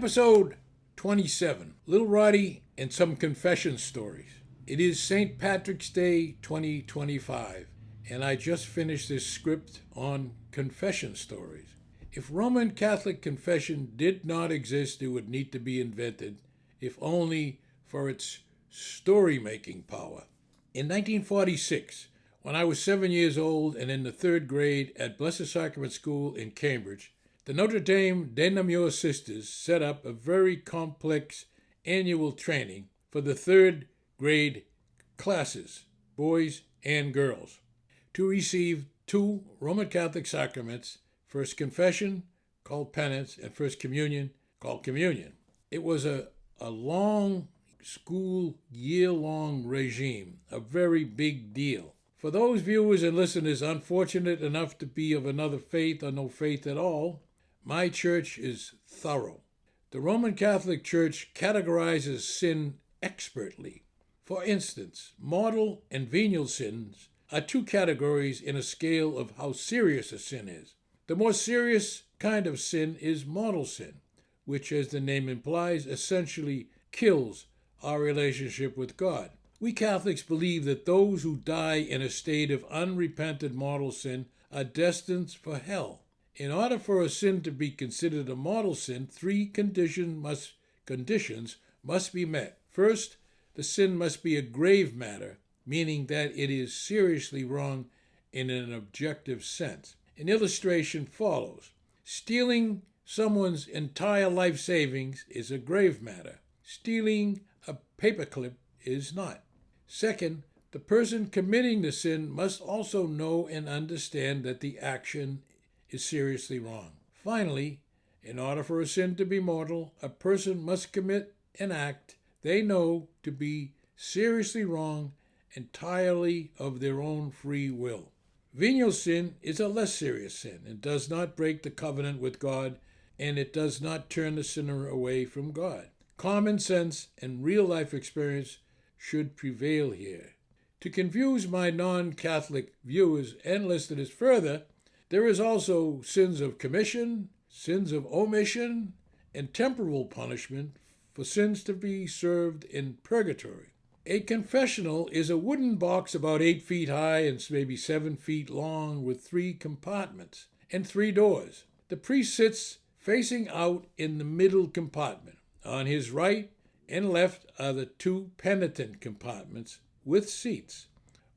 Episode 27, Little Roddy and some confession stories. It is St. Patrick's Day 2025, and I just finished this script on confession stories. If Roman Catholic confession did not exist, it would need to be invented, if only for its story-making power. In 1946, when I was 7 years old and in the third grade at Blessed Sacrament School in Cambridge, the Notre Dame de Namur sisters set up a very complex annual training for the third grade classes, boys and girls, to receive two Roman Catholic sacraments, First Confession, called Penance, and First Communion, called Communion. It was a long school, year-long regime, a very big deal. For those viewers and listeners unfortunate enough to be of another faith or no faith at all, my church is thorough. The Roman Catholic Church categorizes sin expertly. For instance, mortal and venial sins are two categories in a scale of how serious a sin is. The more serious kind of sin is mortal sin, which, as the name implies, essentially kills our relationship with God. We Catholics believe that those who die in a state of unrepented mortal sin are destined for hell. In order for a sin to be considered a mortal sin, three conditions must be met. First, the sin must be a grave matter, meaning that it is seriously wrong in an objective sense. An illustration follows. Stealing someone's entire life savings is a grave matter. Stealing a paperclip is not. Second, the person committing the sin must also know and understand that the action is seriously wrong. Finally, in order for a sin to be mortal, a person must commit an act they know to be seriously wrong entirely of their own free will. Venial sin is a less serious sin. It does not break the covenant with God, and it does not turn the sinner away from God. Common sense and real-life experience should prevail here. To confuse my non-Catholic viewers and listeners further, there is also sins of commission, sins of omission, and temporal punishment for sins to be served in purgatory. A confessional is a wooden box about 8 feet high and maybe 7 feet long with 3 compartments and 3 doors. The priest sits facing out in the middle compartment. On his right and left are the 2 penitent compartments with seats,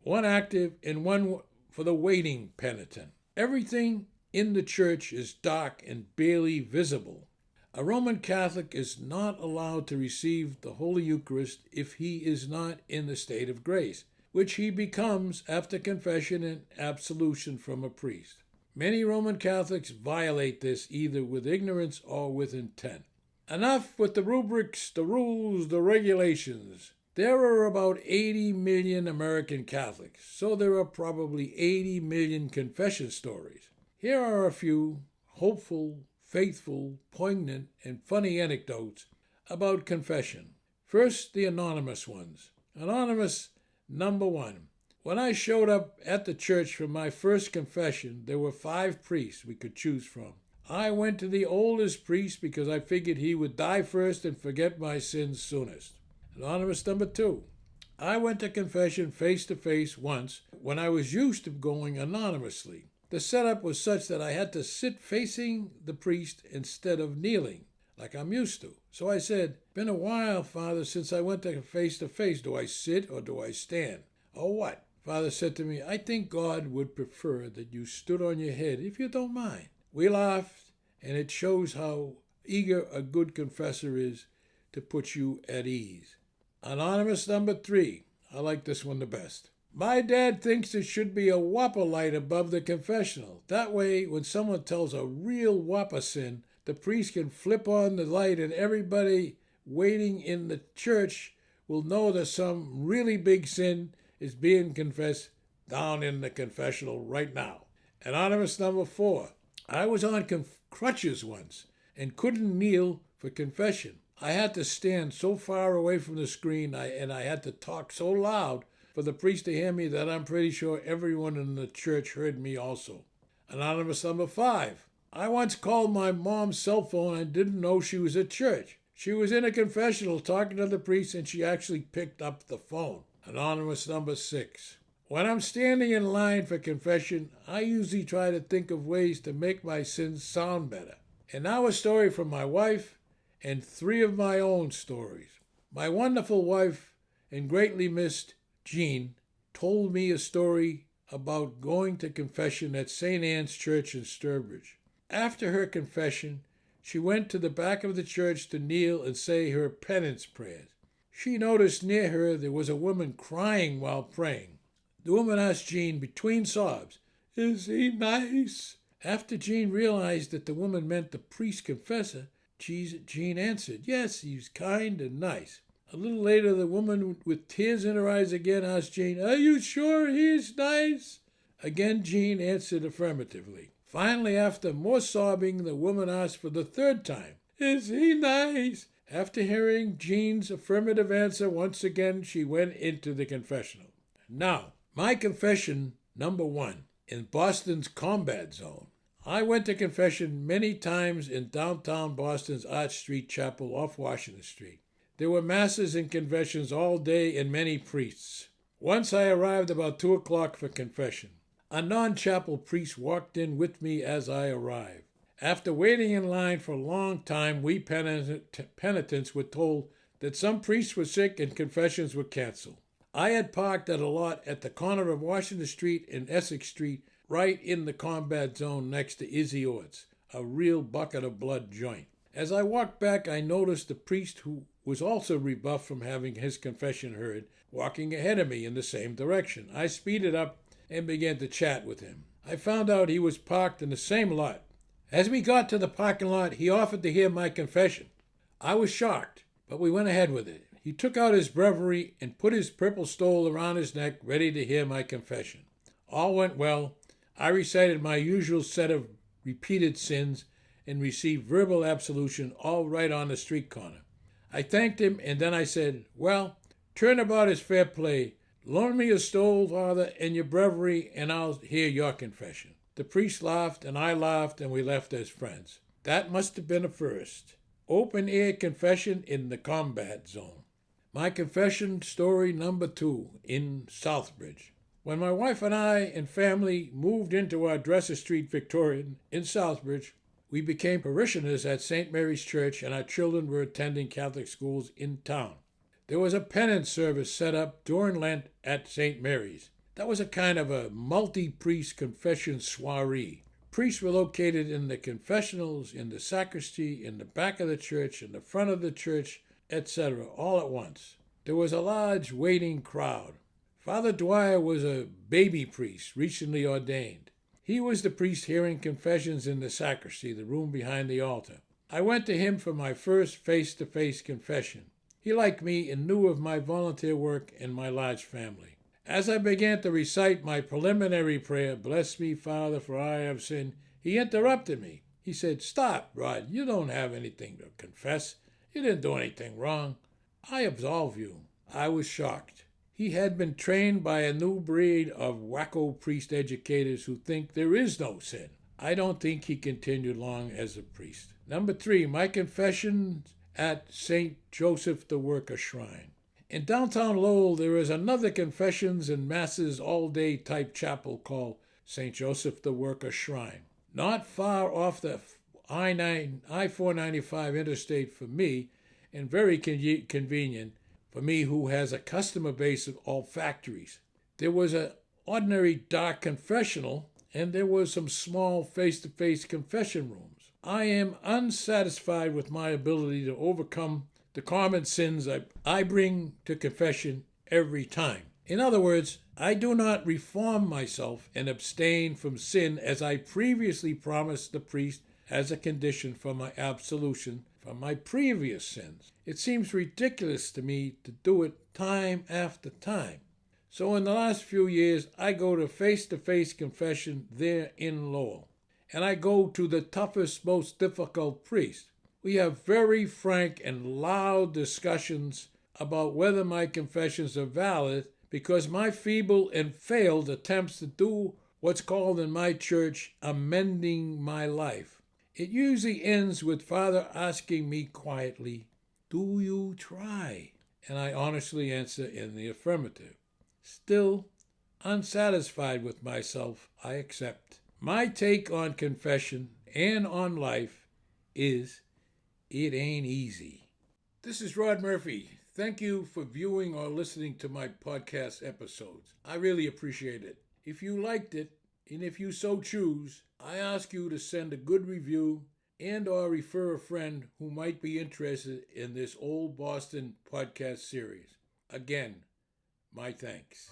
one active and one for the waiting penitent. Everything in the church is dark and barely visible. A Roman Catholic is not allowed to receive the Holy Eucharist if he is not in the state of grace, which he becomes after confession and absolution from a priest. Many Roman Catholics violate this either with ignorance or with intent. Enough with the rubrics, the rules, the regulations. There are about 80 million American Catholics, so there are probably 80 million confession stories. Here are a few hopeful, faithful, poignant, and funny anecdotes about confession. First, the anonymous ones. Anonymous number 1. When I showed up at the church for my first confession, there were 5 priests we could choose from. I went to the oldest priest because I figured he would die first and forget my sins soonest. Anonymous number 2. I went to confession face-to-face once when I was used to going anonymously. The setup was such that I had to sit facing the priest instead of kneeling, like I'm used to. So I said, "Been a while, Father, since I went to face-to-face. Do I sit or do I stand? Or what?" Father said to me, "I think God would prefer that you stood on your head, if you don't mind." We laughed, and it shows how eager a good confessor is to put you at ease. Anonymous number 3. I like this one the best. My dad thinks there should be a whopper light above the confessional. That way, when someone tells a real whopper sin, the priest can flip on the light and everybody waiting in the church will know that some really big sin is being confessed down in the confessional right now. Anonymous number 4. I was on crutches once and couldn't kneel for confession. I had to stand so far away from the screen and I had to talk so loud for the priest to hear me that I'm pretty sure everyone in the church heard me also. Anonymous number 5. I once called my mom's cell phone and didn't know she was at church. She was in a confessional talking to the priest and she actually picked up the phone. Anonymous number 6. When I'm standing in line for confession, I usually try to think of ways to make my sins sound better. And now a story from my wife and 3 of my own stories. My wonderful wife and greatly missed Jean told me a story about going to confession at St. Anne's Church in Sturbridge. After her confession, she went to the back of the church to kneel and say her penance prayers. She noticed near her there was a woman crying while praying. The woman asked Jean between sobs, "Is he nice?" After Jean realized that the woman meant the priest confessor, Jean answered, "Yes, he's kind and nice." A little later, the woman with tears in her eyes again asked Jean, "Are you sure he's nice?" Again, Jean answered affirmatively. Finally, after more sobbing, the woman asked for the 3rd time, "Is he nice?" After hearing Jean's affirmative answer once again, she went into the confessional. Now, my confession number 1 in Boston's combat zone. I went to confession many times in downtown Boston's Arch Street Chapel off Washington Street. There were masses and confessions all day and many priests. Once I arrived about 2 o'clock for confession. A non-chapel priest walked in with me as I arrived. After waiting in line for a long time, we penitents were told that some priests were sick and confessions were canceled. I had parked at a lot at the corner of Washington Street and Essex Street, right in the combat zone next to Izzy Ort's, a real bucket of blood joint. As I walked back, I noticed the priest, who was also rebuffed from having his confession heard, walking ahead of me in the same direction. I speeded up and began to chat with him. I found out he was parked in the same lot. As we got to the parking lot, he offered to hear my confession. I was shocked, but we went ahead with it. He took out his breviary and put his purple stole around his neck, ready to hear my confession. All went well. I recited my usual set of repeated sins and received verbal absolution, all right on the street corner. I thanked him, and then I said, "Well, turnabout is fair play. Loan me your stole, Father, and your breviary, and I'll hear your confession." The priest laughed, and I laughed, and we left as friends. That must have been a first. Open-air confession in the combat zone. My confession story number 2 in Southbridge. When my wife and I and family moved into our Dresser Street Victorian in Southbridge, we became parishioners at St. Mary's Church, and our children were attending Catholic schools in town. There was a penance service set up during Lent at St. Mary's. That was a kind of a multi-priest confession soiree. Priests were located in the confessionals, in the sacristy, in the back of the church, in the front of the church, etc., all at once. There was a large waiting crowd. Father Dwyer was a baby priest, recently ordained. He was the priest hearing confessions in the sacristy, the room behind the altar. I went to him for my first face-to-face confession. He liked me and knew of my volunteer work and my large family. As I began to recite my preliminary prayer, "Bless me, Father, for I have sinned," he interrupted me. He said, "Stop, Rod. You don't have anything to confess. You didn't do anything wrong. I absolve you." I was shocked. He had been trained by a new breed of wacko priest educators who think there is no sin. I don't think he continued long as a priest. Number 3, my confessions at St. Joseph the Worker Shrine. In downtown Lowell, there is another confessions and masses all-day type chapel called St. Joseph the Worker Shrine. Not far off the I-495 interstate for me, and very convenient for me who has a customer base of all factories. There was an ordinary dark confessional, and there was some small face-to-face confession rooms. I am unsatisfied with my ability to overcome the common sins I bring to confession every time. In other words, I do not reform myself and abstain from sin as I previously promised the priest as a condition for my absolution from my previous sins. It seems ridiculous to me to do it time after time. So in the last few years, I go to face-to-face confession there in Lowell. And I go to the toughest, most difficult priest. We have very frank and loud discussions about whether my confessions are valid because my feeble and failed attempts to do what's called in my church amending my life. It usually ends with Father asking me quietly, "Do you try?" And I honestly answer in the affirmative. Still, unsatisfied with myself, I accept. My take on confession and on life is it ain't easy. This is Rod Murphy. Thank you for viewing or listening to my podcast episodes. I really appreciate it. If you liked it, and if you so choose, I ask you to send a good review and or refer a friend who might be interested in this Old Boston podcast series. Again, my thanks.